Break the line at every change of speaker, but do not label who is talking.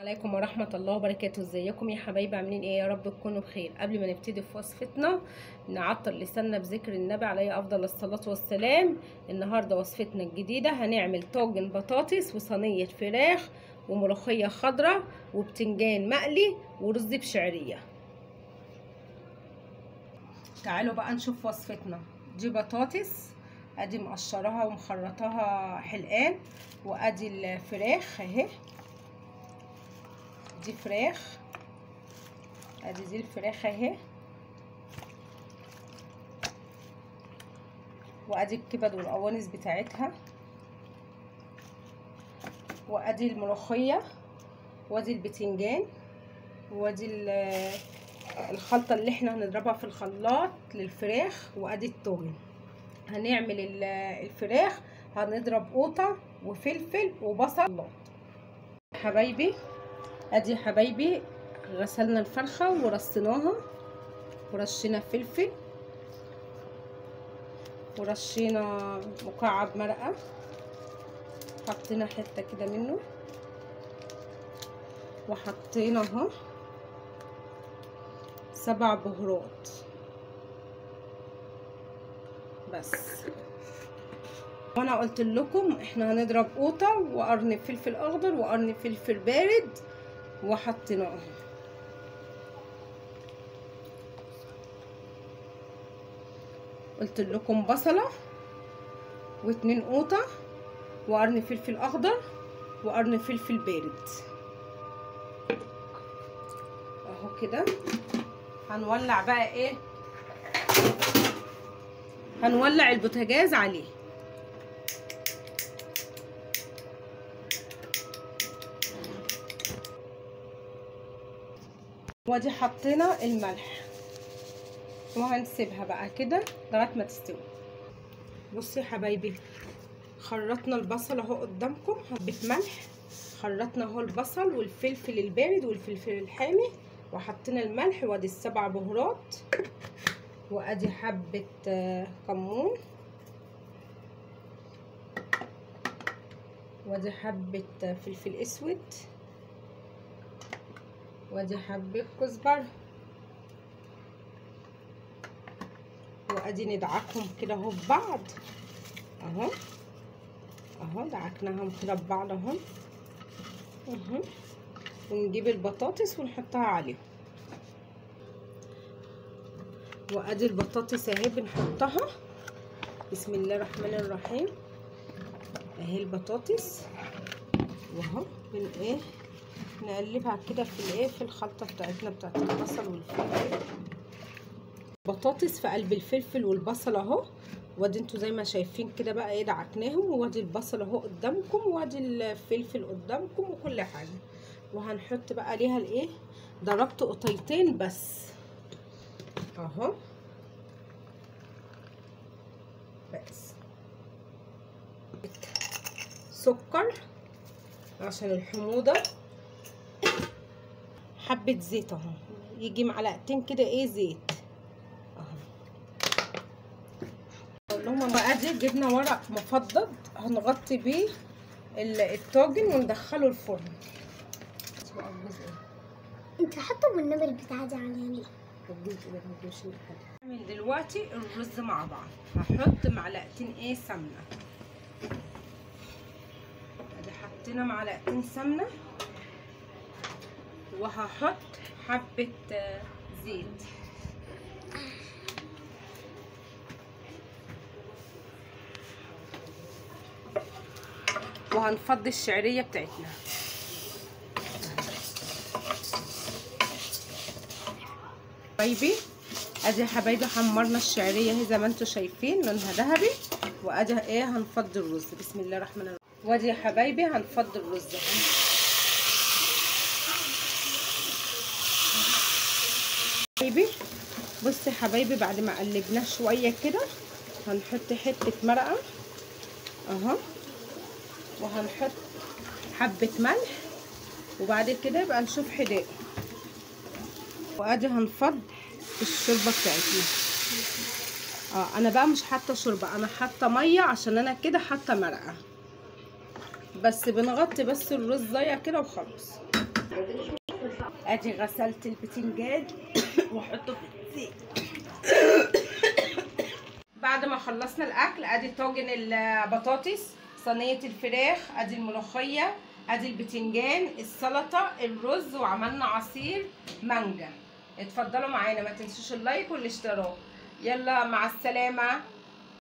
عليكم ورحمة الله وبركاته. ازيكم يا حبايبي؟ عاملين ايه؟ يا رب تكونوا بخير. قبل ما نبتدي في وصفتنا نعطر لساننا بذكر النبي عليه افضل الصلاة والسلام. النهاردة وصفتنا الجديدة هنعمل طاجن بطاطس وصينية فراخ وملوخية خضراء وبتنجان مقلي ورز بشعرية. تعالوا بقى نشوف وصفتنا. دي بطاطس ادي مقشراها ومخرطاها حلقان، وادي الفراخ اهي، دي فراخ، ادي دي الفراخ اهي، وادي الكبد والقوانص بتاعتها، وادي الملوخيه، وادي البتنجان، وادي الخلطه اللي احنا هنضربها في الخلاط للفراخ، وادي التوم. هنعمل الفراخ هنضرب قوطه وفلفل وبصل. حبايبي ادي حبايبي غسلنا الفرخه ورصيناها ورشينا فلفل ورشينا مكعب مرقه، حطينا حته كده منه، وحطينا اهو 7 بهارات بس. وانا قلت لكم احنا هنضرب قوطه وقرن فلفل اخضر وقرن فلفل بارد وحطيناه. قلت لكم بصله و2 قوطه وقرن فلفل اخضر وقرن فلفل بارد اهو كده. هنولع بقى ايه، هنولع البوتاجاز عليه. وادي حطينا الملح وهنسيبها بقى كده لغايه ما تستوي. بصوا يا حبايبي، خرطنا البصل اهو قدامكم، حبه ملح، خرطنا اهو البصل والفلفل البارد والفلفل الحامي، وحطينا الملح، وادي ال7 بهارات، وادي حبه كمون، وادي حبه فلفل اسود، وادي حبه كزبره، وادي ندعكهم كده اهو ببعض اهو اهو، دعكناهم كده ببعض اهو اهو. ونجيب البطاطس ونحطها عليهم، وادي البطاطس اهي بنحطها. بسم الله الرحمن الرحيم. اهي البطاطس، واهو ايه نقلبها كده في الايه، في الخلطه بتاعتنا بتاعت البصل والفلفل. بطاطس في قلب الفلفل والبصل اهو، وادي انتوا زي ما شايفين كده بقى ايه دعكناهم، وادي البصل اهو قدامكم، وادي الفلفل قدامكم وكل حاجه. وهنحط بقى عليها الايه، ضربت قطيتين بس اهو بس. سكر عشان الحموضه، حبه زيت اهو، يجي معلقتين كده ايه زيت اهو. اللهم بقى دي جبنا ورق مفضد هنغطي بيه الطاجن وندخله الفرن.
انت حاطه بالنمر البتاعه دي عليها ليه؟
الجزء ده مش هنعمل دلوقتي الرز مع بعض. هحط معلقتين ايه سمنه، ادي حطينا معلقتين سمنه، وهحط حبه زيت، وهنفضي الشعريه بتاعتنا. حبايبي ادي يا حبايبي حمرنا الشعريه اهي زي ما انتم شايفين لونها ذهبي، وادي ايه هنفضي الرز. بسم الله الرحمن الرحيم. وادي يا حبايبي هنفضي الرز حبايبي. بصي يا حبايبي، بعد ما قلبناه شويه كده هنحط حته مرقه اهو، وهنحط حبه ملح، وبعد كده يبقى نشوف حداقه. وادي هنفض الشوربه بتاعتنا. انا بقى مش حاطه شوربه، انا حاطه ميه عشان انا كده حاطه مرقه بس. بنغطي بس الرز زي كده وخلاص. ادي غسلت البتنجان واحطه في الزيت. بعد ما خلصنا الاكل ادي طاجن البطاطس، صينيه الفراخ، ادي الملوخيه، ادي البتنجان، السلطه، الرز، وعملنا عصير مانجا. اتفضلوا معانا، ما تنسوش اللايك والاشتراك. يلا مع السلامه.